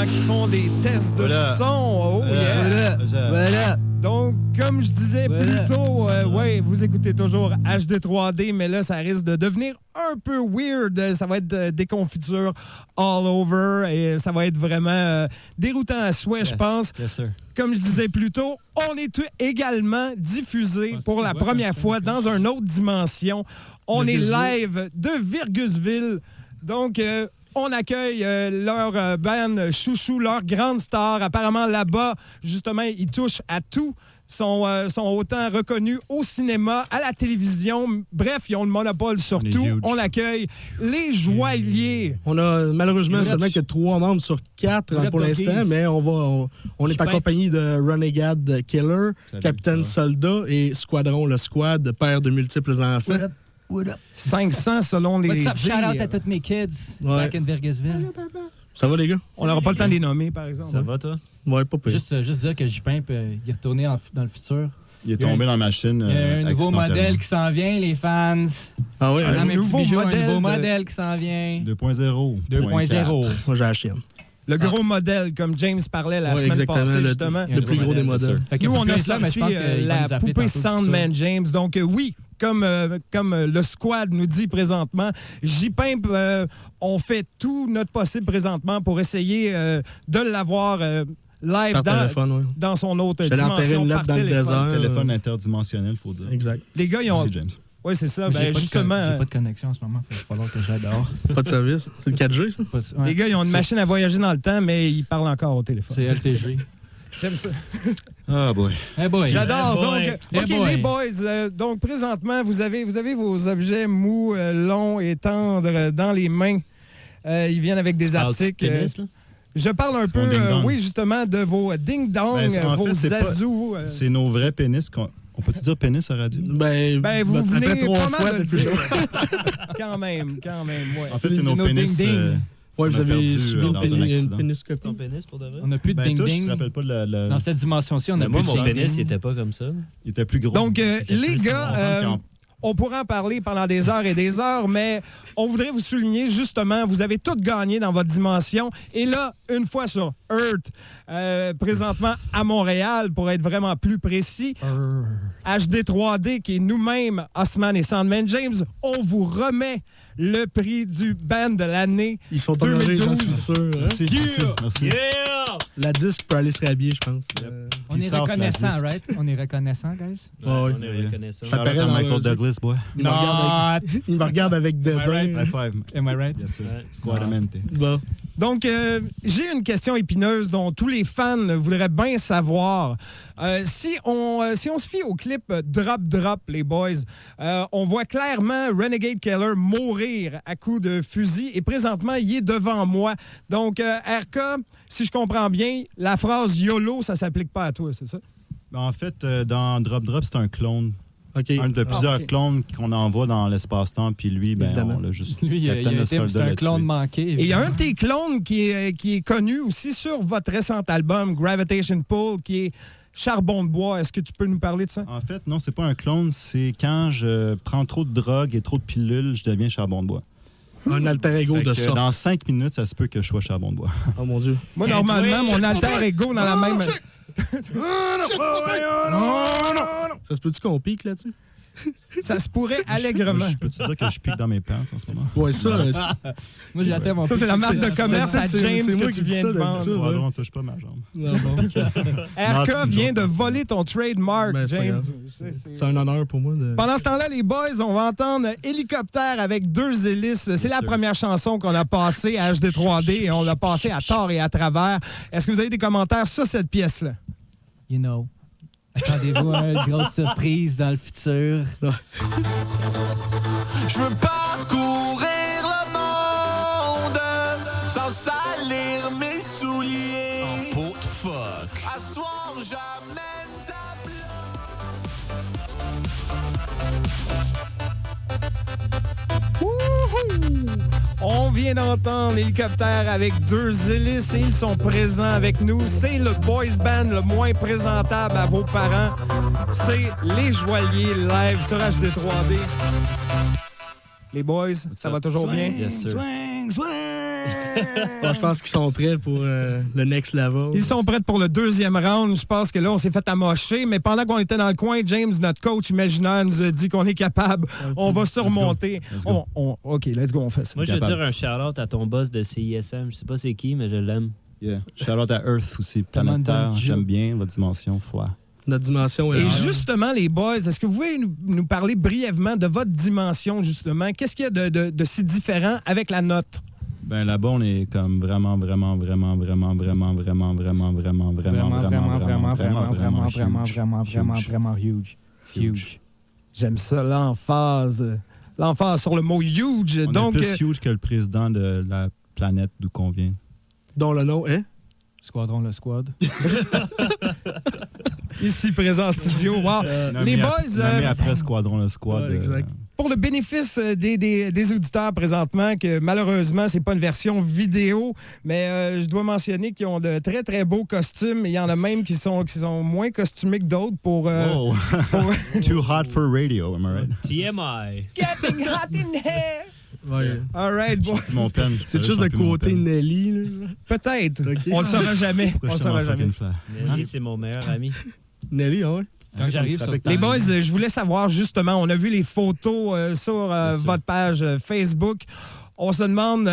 pendant qu'ils font des tests de son. Oh yeah! Voilà. Donc, comme je disais plus tôt, vous écoutez toujours HD 3D, mais là, ça risque de devenir un peu weird. Ça va être déconfiture all over et ça va être vraiment déroutant à souhait, je pense. Yes, sir. Comme je disais plus tôt, on est également diffusé pour la première fois dans une autre dimension. On est live de Virgusville. Donc, on accueille leur band chouchou, leur grande star. Apparemment, là-bas, justement, ils touchent à tout. Sont autant reconnus au cinéma, à la télévision. Bref, ils ont le monopole sur tout. On accueille les Joailliers. On a malheureusement seulement que 3 membres sur 4 pour l'instant, mais on est accompagné de Renegade Killer, Capitaine Soldat et Squadron, le squad, père de multiples enfants. What up? 500 selon les What's up? dires. Shout out à tous mes kids back in Virgusville. Ça va, les gars? On n'aura pas le temps de les nommer, par exemple. Ça va, toi? Ouais, pas pire. Juste dire que J-Pimp, il est retourné dans le futur. Il est tombé dans la machine. Il y a un nouveau modèle qui s'en vient, les fans. Ah oui, Un nouveau modèle modèle qui s'en vient. 2.0. 2.0. Moi, j'ai la chienne. Le gros modèle, comme James parlait la semaine passée, justement. Le plus gros des modèles. Nous, on a sorti la poupée Soundman James. Donc, oui, comme le squad nous dit présentement, J-Pimp, on fait tout notre possible présentement pour essayer de l'avoir live dans son autre dimension. J'allais enterrer une lettre dans le désert. Téléphone interdimensionnel, il faut dire. Exact. Les gars, ils ont... Merci, James. Oui, c'est ça. J'ai justement... pas de connexion en ce moment. Il va falloir que j'aille dehors. Pas de service. C'est le 4G, ça? Les gars, ils ont une machine à voyager dans le temps, mais ils parlent encore au téléphone. C'est LTG. J'aime ça. Ah, boy. Hey boy. J'adore. Hey Donc, boy. OK, Hey boy. les boys, donc présentement, vous avez vos objets mous, longs et tendres dans les mains. Ils viennent avec des articles. Je parle un peu, oui, justement, de vos ding-dong, vos zazous. C'est nos vrais pénis. On peut-tu dire pénis à radio? Ben, vous venez après 3 pas fois, mal de le c'est plus dire. quand même, ouais. En fait, c'est nos pénis. Ouais, vous avez subi dans un accident. une péniscopie. Ton pénis, pour de vrai? On n'a plus de Ben, toi, je ding-ding. te rappelle pas de la... Dans cette dimension-ci, on a Mais moi, plus de mon pénis, il ding-ding. était pas comme ça. Il était plus gros. Donc, les plus gars, on pourrait en parler pendant des heures et des heures, mais on voudrait vous souligner, justement, vous avez tout gagné dans votre dimension. Et là, une fois sur Earth, présentement à Montréal, pour être vraiment plus précis, HD 3D, qui est nous-mêmes, Osman et Soundman James, on vous remet le prix du band de l'année. Ils sont honorés, j'en suis sûr. Hein? Merci. La disque peut aller se rhabiller, je pense. On est reconnaissant, right? On est reconnaissant, guys? Ouais. On est reconnaissant. Ça paraît dans Michael leurs Douglas, boy. Il me regarde avec dédain. right? High five. Am I right? Yes, sir. Squadamente. Bon. Donc, j'ai une question épineuse dont tous les fans voudraient bien savoir. Si on se fie au clip Drop Drop, les boys, on voit clairement Renegade Killer mourir à coups de fusil et présentement, il est devant moi. Donc, RK, si je comprends bien, la phrase YOLO, ça s'applique pas à toi, c'est ça? En fait, dans Drop Drop, c'est un clone. Okay. Un de plusieurs clones qu'on envoie dans l'espace-temps, puis lui, ben, on l'a juste... Lui, c'est un clone manqué. Et il y a un de tes clones qui est connu aussi sur votre récent album, Gravitation Pull, qui est Charbon de bois. Est-ce que tu peux nous parler de ça? En fait, non, c'est pas un clone, c'est quand je prends trop de drogue et trop de pilules, je deviens charbon de bois. Un alter ego de ça. Dans 5 minutes, ça se peut que je sois charbon de bois. Oh mon Dieu. Moi, normalement, mon alter ego dans la même... Ça se peut-tu qu'on pique là-dessus? Ça se pourrait allègrement. Je peux-tu dire que je pique dans mes pants en ce moment? Ouais, ça. Moi, j'attends mon Ça, c'est la marque de commerce à James c'est moi que qui tu dis viens ça de d'habitude, vendre. Ouais, on touche pas ma jambe. Non, bon. RK vient de voler ton trademark, Ben, c'est pas James. grave. C'est un honneur pour moi. Pendant ce temps-là, les boys, on va entendre Hélicoptère avec 2 hélices. C'est la première chanson qu'on a passée à HD 3D et on l'a passée à tort et à travers. Est-ce que vous avez des commentaires sur cette pièce-là? You know. Attendez-vous à une grosse surprise dans le futur. Je veux parcourir le monde sans salir mes souliers. En pot de fuck. À soir, j'amène ta Wouhou! On vient d'entendre Hélicoptère avec 2 hélices et ils sont présents avec nous. C'est le boys band le moins présentable à vos parents. C'est les Joailliers live sur HD 3D. Les boys, ça va toujours bien? Yes, sir. Je pense qu'ils sont prêts pour le next level. Ils sont prêts pour le deuxième round. Je pense que là, on s'est fait amocher. Mais pendant qu'on était dans le coin, James, notre coach imaginaire, nous a dit qu'on est capable. On va surmonter. Let's go. OK, let's go, on fait ça. Moi, je veux dire un shout-out à ton boss de CISM. Je sais pas c'est qui, mais je l'aime. Yeah. Shout out à Earth aussi, Planète Terre. J'aime bien votre dimension, Fla. Notre dimension est Et là. justement, les boys, est-ce que vous pouvez nous parler brièvement de votre dimension, justement? Qu'est-ce qu'il y a de si différent avec la nôtre? Ben là-bas, on est comme vraiment huge. Huge. J'aime ça, l'emphase. L'emphase sur le mot huge. On Donc, est plus huge que le président de la planète d'où qu'on vient. Dont le nom est... Squadron, le squad. ici présent en studio. Wow. Les boys, Nommé après Squadron, le squad. Ouais, exact. pour le bénéfice des auditeurs présentement, que malheureusement, c'est pas une version vidéo, mais je dois mentionner qu'ils ont de très, très beaux costumes. Il y en a même qui sont moins costumés que d'autres pour... Oh. Too hot for radio, am I right? TMI. Getting hot in here! Ouais. All right, boys. Mon pen. C'est juste de côté Nelly. Là. Peut-être. Ok. On le saura jamais. Pourquoi On le je saura suis en jamais. fucking flair? Nelly, c'est mon meilleur ami. Nelly, ouais. Quand j'arrive sur Les boys, je voulais savoir justement, on a vu les photos sur votre page Facebook. On se demande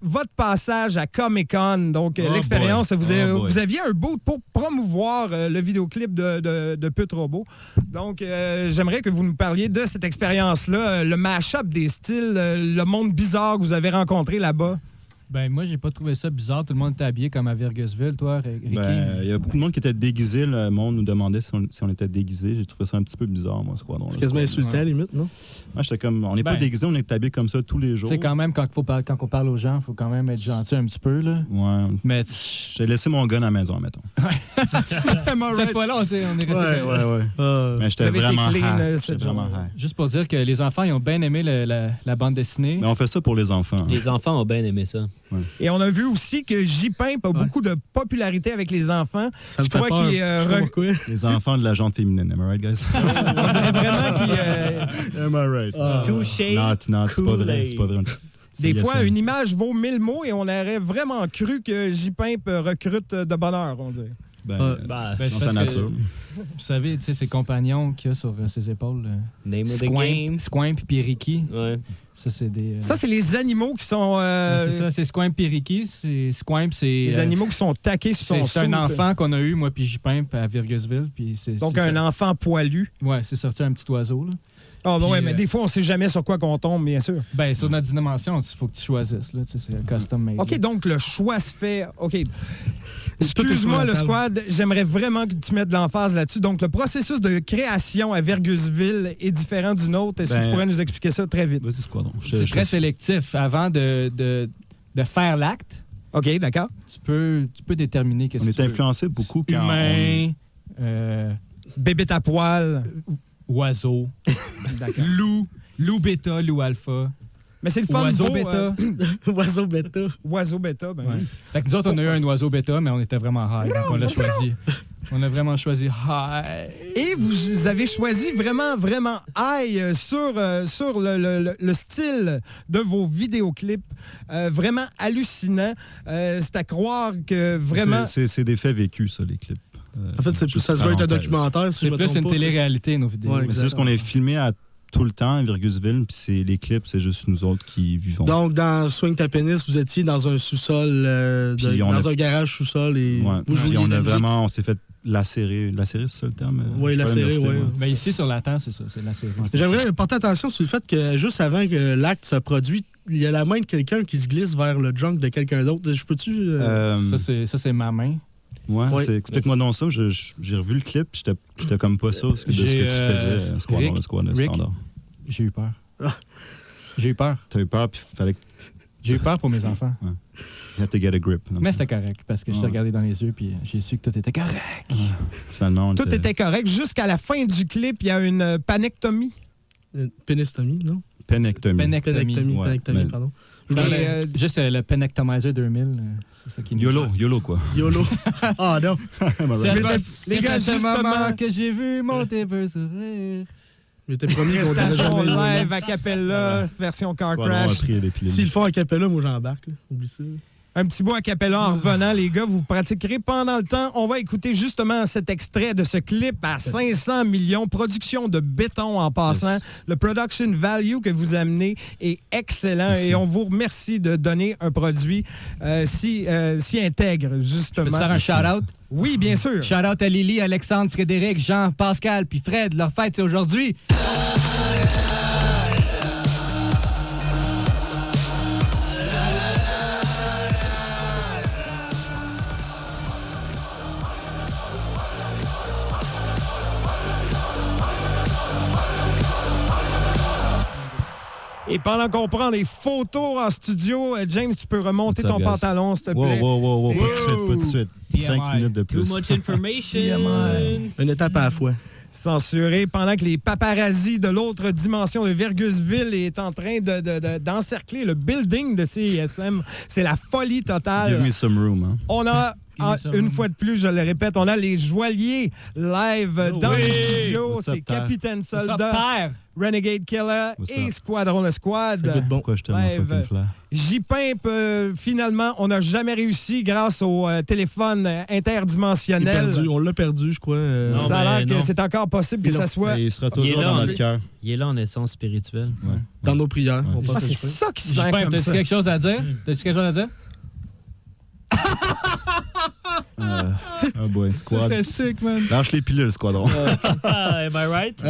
votre passage à Comic-Con, donc l'expérience, vous aviez un boot pour promouvoir le vidéoclip de Pute Robot. Donc, j'aimerais que vous nous parliez de cette expérience-là, le mash-up des styles, le monde bizarre que vous avez rencontré là-bas. Ben moi, j'ai pas trouvé ça bizarre. Tout le monde était habillé comme à Virgusville, toi, Ricky. Il y a beaucoup de monde qui était déguisé. Le monde nous demandait si on était déguisé. J'ai trouvé ça un petit peu bizarre, moi, Squadron. C'est quasiment insultant, à la limite, non? Moi, j'étais comme, on n'est pas déguisé, on est habillé comme ça tous les jours. Tu sais, quand même, quand on parle aux gens, il faut quand même être gentil un petit peu, là. Ouais. Mais j'ai laissé mon gun à la maison, mettons. cette fois-là, on est resté... Ouais. Mais j'étais vraiment high. Juste pour dire que les enfants, ils ont bien aimé la bande dessinée. Mais on fait ça pour les enfants. Les enfants ont bien aimé ça. Ouais. Et on a vu aussi que J-Pimp a beaucoup de popularité avec les enfants. Ça me fait peur. Pourquoi? Les enfants de la gente féminine, am I right, guys? On dirait vraiment qu'il... Am I right? Touché. Non, c'est pas vrai. C'est pas vrai. Des fois, une image vaut 1000 mots et on aurait vraiment cru que J-Pimp recrute de bonheur, on dirait. Dans sa nature. Vous savez, tu sais, ses compagnons qu'il y a sur ses épaules. Name of the game. Squimp puis Ricky. Ouais. Ça, c'est des... Ça, c'est les animaux qui sont... C'est ça, c'est Squimp puis Ricky. Squimp, c'est... Les animaux qui sont taqués sur son C'est un enfant qu'on a eu, moi puis J-Pimp à Virgusville. Donc, un enfant poilu. Ouais, c'est sorti un petit oiseau, là. Ah, ben ouais, mais des fois, on ne sait jamais sur quoi qu'on tombe, bien sûr. Ben, sur notre dimension, il faut que tu choisisses, là. Tu sais, c'est custom made. OK, donc le choix se fait... OK. Tout Excuse-moi, est le squad, j'aimerais vraiment que tu mettes de l'emphase là-dessus. Donc, le processus de création à Virgusville est différent du nôtre. Est-ce que tu pourrais nous expliquer ça très vite? Vas-y, Squadron. C'est très sélectif. Avant de faire l'acte, OK, d'accord. tu peux déterminer qu'est-ce que tu veux. On est influencé beaucoup quand Humain, Bébé à poil. oiseau, loup bêta, loup alpha. Mais c'est le fun. Oiseau beau, bêta. Oiseau bêta. Oiseau bêta, ben oui. Fait que nous autres, on a eu un oiseau bêta, mais on était vraiment high, donc on l'a choisi. On a vraiment choisi high. Et vous avez choisi vraiment, vraiment high sur le style de vos vidéoclips. Vraiment hallucinant. C'est à croire que vraiment... C'est des faits vécus, ça, les clips. En fait, ça se veut être un documentaire. Si C'est je me plus trompe une pas, télé-réalité, nos vidéos. Ouais, Mais c'est juste qu'on est filmé à tout le temps à Virgusville, puis les clips, c'est juste nous autres qui vivons. Donc, dans Swing Ta Pénis, vous étiez dans un sous-sol, dans un garage sous-sol, et vous jouiez on de la musique. on s'est fait lacérer. Lacérer, c'est ça le terme? Oui, lacérer, oui. Ben ici, sur la Terre, c'est ça, c'est la série. J'aimerais porter attention sur le fait que juste avant que l'acte se produise, il y a la main de quelqu'un qui se glisse vers le junk de quelqu'un d'autre. Je peux-tu... Ça, c'est ma main. Ouais. Explique-moi donc ça. J'ai revu le clip, j'étais comme pas sûr de ce que tu faisais, Squadron, le Squad standard. J'ai eu peur. J'ai eu peur. T'as eu peur, puis il fallait que... J'ai eu peur pour mes enfants. Ouais. You have to get a grip. Mais c'était correct, parce que je t'ai regardé dans les yeux, puis j'ai su que tout était correct. Finalement, Tout était correct. Jusqu'à la fin du clip, il y a une panectomie. Pénistomie, non? Pénectomie. Pénectomie, pardon. Juste le Penectomizer 2000, c'est ça qui nous... YOLO, quoi. YOLO. Ah, non. C'est Les gars, ce justement... moment que j'ai vu mon TV sourire. Il était promis qu'on dirait Prestation jamais. live a cappella, version Car Squadron a Crash. pris les pilules. S'ils le font à Capella, moi j'embarque. Là. Oublie ça. Un petit bout a cappella en revenant, les gars. Vous pratiquerez pendant le temps. On va écouter justement cet extrait de ce clip à 500 millions. Production de béton en passant. Yes. Le production value que vous amenez est excellent. Merci. Et on vous remercie de donner un produit si intègre, justement. Je peux te faire un shout-out? Oui, bien sûr. Shout-out à Lily, Alexandre, Frédéric, Jean, Pascal, puis Fred. Leur fête, c'est aujourd'hui. Et pendant qu'on prend les photos en studio, James, tu peux remonter What's ton up, guys? pantalon, s'il te plaît. Wow. C'est- Pas tout de suite. TMI. 5 minutes de Too plus. much information. Une étape à la fois. Censuré pendant que les paparazzis de l'autre dimension de Virgusville est en train d'encercler le building de CISM. C'est la folie Give totale. me some room. Hein. On a, une fois de plus, je le répète, on a les joailliers live dans oui. les studios. What's up, C'est Terre? Capitaine What's up, Soldat, père? Renegade Killer What's et up? Squadron le Ça Squad. goûte bon. Pourquoi je t'aime, mon Live. fucking flair? J-Pimp, finalement, on n'a jamais réussi grâce au téléphone Il est interdimensionnel. perdu. On l'a perdu, je crois. Non, Ça a l'air mais que non. c'est encore possible que Il ça l'a- soit... Et il sera Il est toujours là, dans en notre fait. cœur. Il est là en essence spirituelle. Ouais. Dans nos prières. On Ouais. pense Ah, à c'est ça. ça qui se sent J-Pimp, comme t'as-tu ça. quelque chose à dire? T'as-tu quelque chose à dire? Ah boy, squad. C'était sick, man. Lâche les pilules, squadron. Am I right?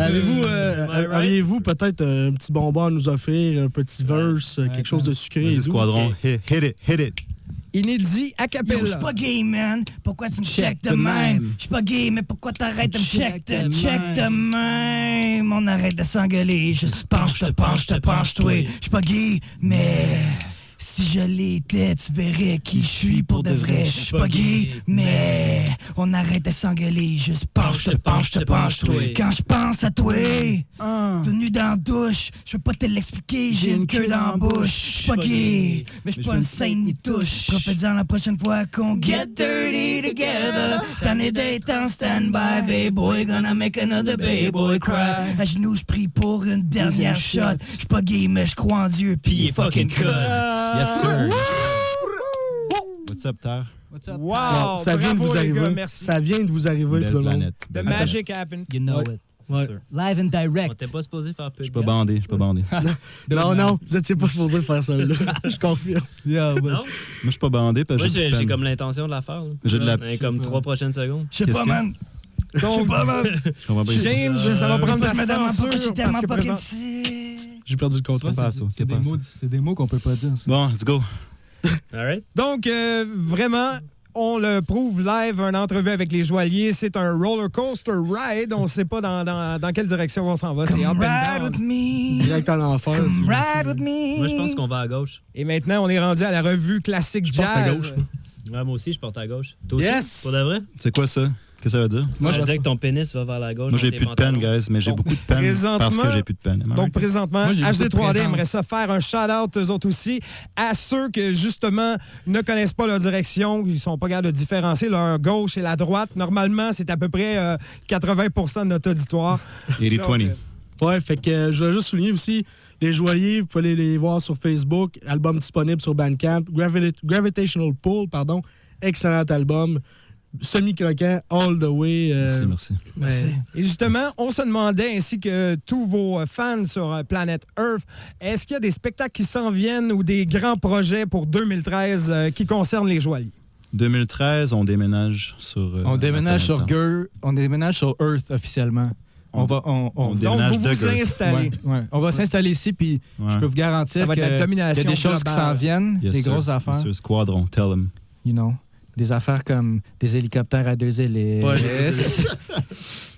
Auriez-vous peut-être un petit bonbon à nous offrir, un petit verse, quelque chose de sucré et Vas-y, doux? squadron. Ok. Hit it. Inédit a Yo, cappella. j'suis pas gay, man. Pourquoi tu me check de de même? même. J'suis pas gay, mais pourquoi t'arrêtes de me check de de même? On arrête de s'engueuler. Je penche, te penche, toi. J'suis pas gay, mais... Si je l'étais, tu verrais qui je suis pour de vrai. Je suis pas gay, mais on arrête de s'engueuler. Juste penche, te penche, toi. Quand je pense à toi, tout nu dans la douche, je peux pas te l'expliquer. J'ai une queue dans la bouche. Je suis pas gay, mais je suis pas une scène ni touche. Profite-en la prochaine fois qu'on get dirty together. T'en es d'être en stand-by, baby boy. Gonna make another baby boy cry. À genoux, je prie pour une dernière shot. Je suis pas gay, mais je crois en Dieu, pis il est fucking cut. Yes, sir. What's up, Terre? What's up? Wow! Ça vient de bravo, vous les gars, arriver. merci. Ça vient de vous arriver, Belle tout le monde. planète. The Belle magic happened. You know Ouais. it. Ouais. Sir. Live and On direct. était pas supposé faire peu Je de suis pas bandé. Non, vous étiez pas supposé faire ça, là. Je confirme. Non? Moi, je suis pas bandé parce que Moi, j'ai j'ai du peine. comme l'intention de la faire. là. J'ai de la- Mais comme 3 prochaines secondes. Je sais Qu'est-ce pas, qu'il y a? man. Donc, Je comprends pas. James, ça va prendre de la Je me demande pourquoi je suis censure tellement parce que fucking présent- sick. J'ai perdu le contrôle. pas ça, C'est des mots- c'est des mots qu'on peut pas dire. ça. Bon, let's go. All right? Donc, vraiment, on le prouve live, une entrevue avec les joailliers. C'est un roller coaster ride. On ne sait pas dans quelle direction on s'en va. C'est up Come and ride down. with me. Direct en enfer. Come ride with me. Moi, je pense qu'on va à gauche. Et maintenant, on est rendu à la revue classique Je porte à jazz. gauche. Ouais, moi aussi, je porte à gauche. Toi aussi? Yes! Pour de vrai? C'est quoi ça? Qu'est-ce que ça veut dire? Moi, je je disais que ton pénis va vers la gauche. Moi, j'ai dans tes plus de peine, pantalons. guys, mais j'ai Donc, beaucoup de peine présentement- parce que j'ai plus de peine. Am I Donc, right? présentement, Moi, j'ai beaucoup de HD3D présence. aimerait ça faire un shout-out, eux autres aussi, à ceux que, justement, ne connaissent pas leur direction, ils sont pas capables de différencier leur gauche et la droite. Normalement, c'est à peu près 80% de notre auditoire. 80-20. Ouais, fait que je vais juste souligner aussi les joailliers, vous pouvez les voir sur Facebook, album disponible sur Bandcamp, Gravitational Pull, pardon, excellent album, semi-croquant, all the way. Merci. Et justement, on se demandait, ainsi que tous vos fans sur Planet Earth, est-ce qu'il y a des spectacles qui s'en viennent ou des grands projets pour 2013 qui concernent les joailliers? 2013, on déménage sur. On déménage sur Earth. Gur, on déménage sur Earth officiellement. On va, on Donc, déménage vous de vous Earth. installez. ouais. On va s'installer ici, puis Ouais. je peux vous garantir Ça va être la qu'il y a domination des choses qui globale. s'en viennent, Yes, des sir. grosses affaires. Yes, sir. Squadron, tell them. You know, des affaires comme des hélicoptères à 2 hélices. Ouais,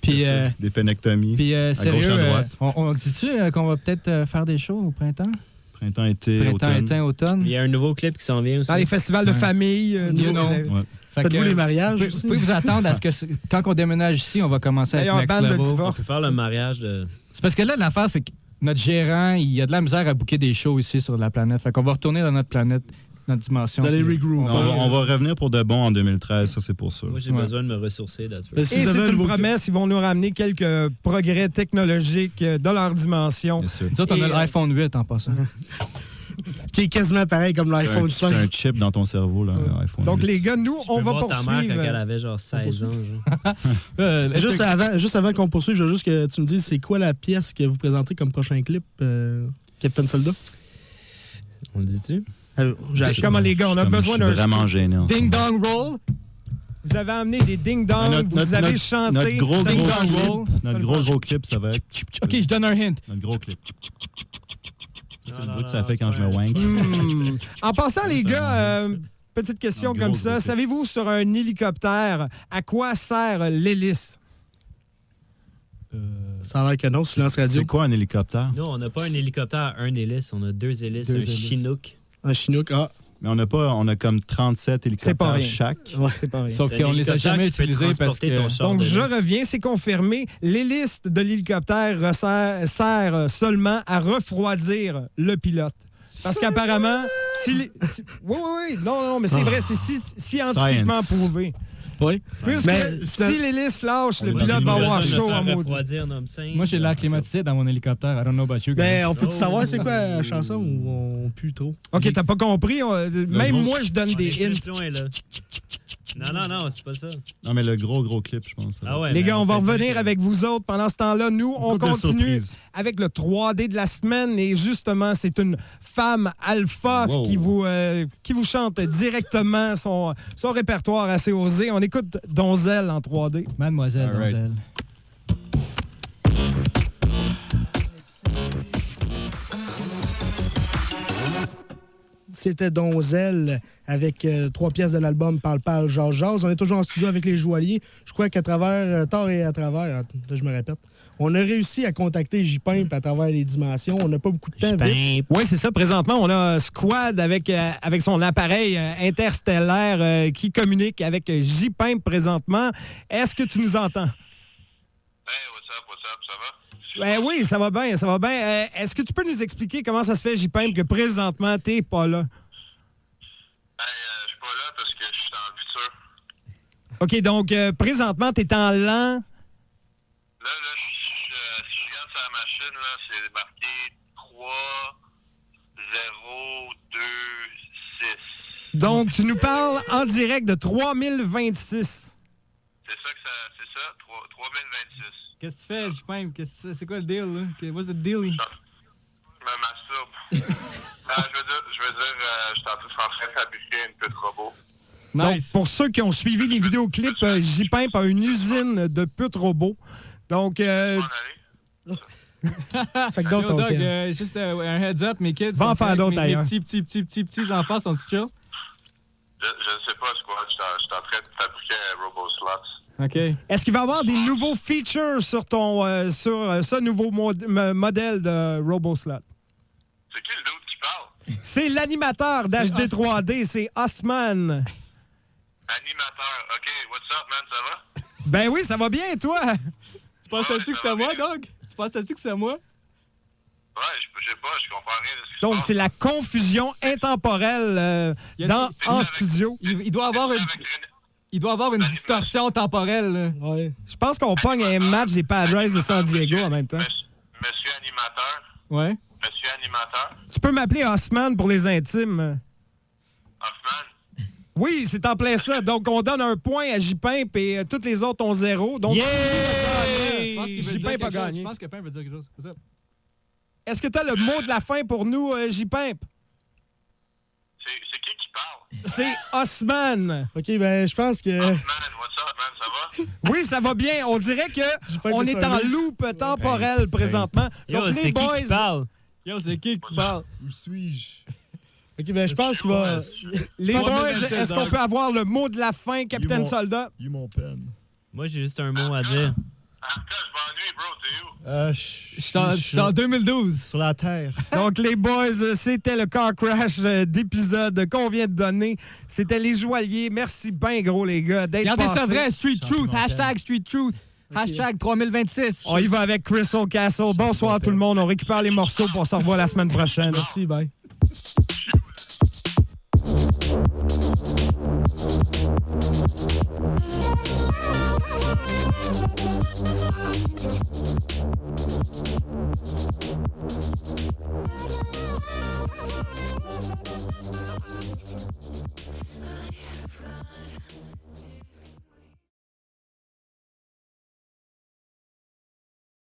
Puis, Des pénectomies. puis sérieux, gauche, à droite. on dit-tu qu'on va peut-être faire des shows au printemps? Printemps, été, Printemps, automne. été, automne. Il y a un nouveau clip qui s'en vient aussi. Dans les festivals de Ouais. famille, You know. Ouais. Fait Faites-vous que, les mariages Vous aussi? pouvez vous attendre à ce que, quand on déménage ici, on va commencer avec D'ailleurs, Next bande de Level. On divorce. peut faire le mariage de... C'est parce que là, l'affaire, c'est que notre gérant, il a de la misère à booker des shows ici sur la planète. Fait qu'on va retourner dans notre planète notre dimension. Vous allez puis- regroup. On va revenir pour de bon en 2013, ça c'est pour sûr. Moi, j'ai besoin de me ressourcer. That's Et right. si Et vous avez c'est un une nouveau promesse, ils vont nous ramener quelques progrès technologiques dans leur dimension. Bien sûr. Nous autres, on a Et, l'iPhone 8 en passant. qui est quasiment pareil comme l'iPhone C'est un 5. chip dans ton cerveau, là, iPhone. Donc, 8. les gars, nous, Je on peux va voir ta mère quand elle poursuivre. avait genre 16 ans. Genre. Juste avant qu'on poursuive, je veux juste que tu me dises c'est quoi la pièce que vous présentez comme prochain clip, Captain Soldat? On le dit-tu? Comment les gars, on a besoin d'un vraiment gêné. en ce Ding moment. Dong Roll. Vous avez amené des Ding Dong, vous avez chanté. Notre gros Ding gros Dong Roll. clip, notre gros clip, ça va être OK, je donne un hint. notre gros clip. C'est le non, bruit que non, ça fait c'est quand je me pas wank. En passant, les gars, petite question Un gros, comme gros ça. clip. Savez-vous, sur un hélicoptère, à quoi sert l'hélice? Ça a l'air que non, silence radio. C'est quoi un hélicoptère? Nous, on n'a pas un hélicoptère à un hélice, on a 2 hélices, Deux un hélices. Chinook. Un Chinook, Mais on a comme 37 C'est pas hélicoptères rien. chaque. C'est pas rien. Sauf C'est un qu'on les a hélicoptère jamais qui peut utilisés parce transporter que... ton char. Donc, de je luxe. reviens, c'est confirmé. L'hélice de l'hélicoptère sert seulement à refroidir le pilote. Parce qu'apparemment, oui, non, mais c'est vrai, c'est scientifiquement Science. prouvé. Oui. Puisque Mais si l'hélice lâche, le Moi, pilote j'ai va besoin avoir de chaud en maudit. refroidir, non, me Moi, j'ai l'air climatisé dans mon hélicoptère. I don't know about you guys. Mais on peut-tu Oh. savoir c'est quoi la chanson ou on pue trop? OK, t'as pas compris? Même gros- moi, je donne des hints. Non, c'est pas ça. Non, mais le gros clip, je pense. Ah ouais, Les mais gars, on va fait dire revenir que- avec vous autres. Pendant ce temps-là, nous, on couple de continue surprises. avec le 3D de la semaine. Et justement, c'est une femme alpha Wow. qui vous chante directement son répertoire assez osé. On écoute Donzelle en 3D. Mademoiselle All right. Donzelle. C'était Donzelle avec 3 pièces de l'album Parle Parle Jase Jase. On est toujours en studio avec les joailliers. Je crois qu'à travers, tard et à travers, je me répète, on a réussi à contacter J-Pimp à travers les dimensions. On n'a pas beaucoup de temps. Vite. Oui, c'est ça. Présentement, on a Squad avec son appareil interstellaire qui communique avec J-Pimp présentement. Est-ce que tu nous entends? Hey, what's up, ça va? Oui, ça va bien, ça va bien. Est-ce que tu peux nous expliquer comment ça se fait, J-Pimp, que présentement, t'es pas là? Je suis pas là parce que je suis dans le futur. OK, donc, présentement, t'es en lent. Là, si je regarde sur la machine, là, c'est marqué 3, 0, 2, 6. Donc, tu nous parles en direct de 3026. C'est ça, 3026. Qu'est-ce que tu fais, J-Pimp? Qu'est-ce que tu fais? C'est quoi le deal, là? What's the deal? Je me masturbe. Je veux dire, je suis en train de fabriquer une petite robot. Donc, Nice. pour ceux qui ont suivi les vidéoclips, J-Pimp a une usine de putes robots. Donc, On allait. C'est que Yo, d'autres, ton Doug, camp. juste un heads up, mes kids. Va en sont faire avec d'autres mes ailleurs. petits enfants, sont-tu chill? Je ne sais pas, Squad. Je suis en train de fabriquer un robot slots. OK. est-ce qu'il va y avoir des nouveaux features sur ce nouveau modèle de RoboSlot? C'est qui le dude qui parle? C'est l'animateur d'HD 3D, c'est Osman. Animateur. OK, what's up, man, ça va? Ben oui, ça va bien, toi? Tu pensais-tu que c'était moi, Doug? Tu pensais-tu que c'est moi? Ouais, je sais pas, je comprends rien de ce qui se Donc, passe. c'est la confusion intemporelle Il y a en une- studio. Il doit avoir une... Avec René- Il doit avoir une distorsion temporelle. Là. Ouais. Je pense qu'on pogne un match des Padres de San Diego en même temps. Monsieur animateur. Ouais. Monsieur animateur. Tu peux m'appeler Osman pour les intimes. Hoffman. Oui, c'est en plein ça. Donc, on donne un point à J-Pimp et toutes les autres ont 0. Donc, Je pense qu'il veut dire J-Pimp a quelque chose. gagné. Je pense que Pimp veut dire quelque chose. C'est ça. Est-ce que tu as le mot de la fin pour nous, J-Pimp? C'est qui parle? C'est Osman. OK, ben, je pense que. Man, what's up, man, ça va? Oui, ça va bien. On dirait que pas on que est ça en allait. loop temporel présentement. Yo, Donc, c'est les qui boys... parle? Yo, c'est qui parle? Où suis-je? OK, ben, je pense qu'il va. Les Pas boys, de est-ce qu'on peut avoir le mot de la fin, Capitaine Mon- Soldat? Il mon pen. Moi, j'ai juste un mot à dire. Arca, je m'ennuie, bro, t'es où? Je suis en 2012. Sur la Terre. Donc, les boys, c'était le car crash d'épisode qu'on vient de donner. C'était les joailliers. Merci bien gros, les gars, d'être Regardez ça passés. vrai, Street Truth, hashtag Street Truth, hashtag 3026. On y va avec Crystal Castle. Bonsoir tout le monde. On récupère les morceaux pour se revoir la semaine prochaine. Merci, bye. I have gone.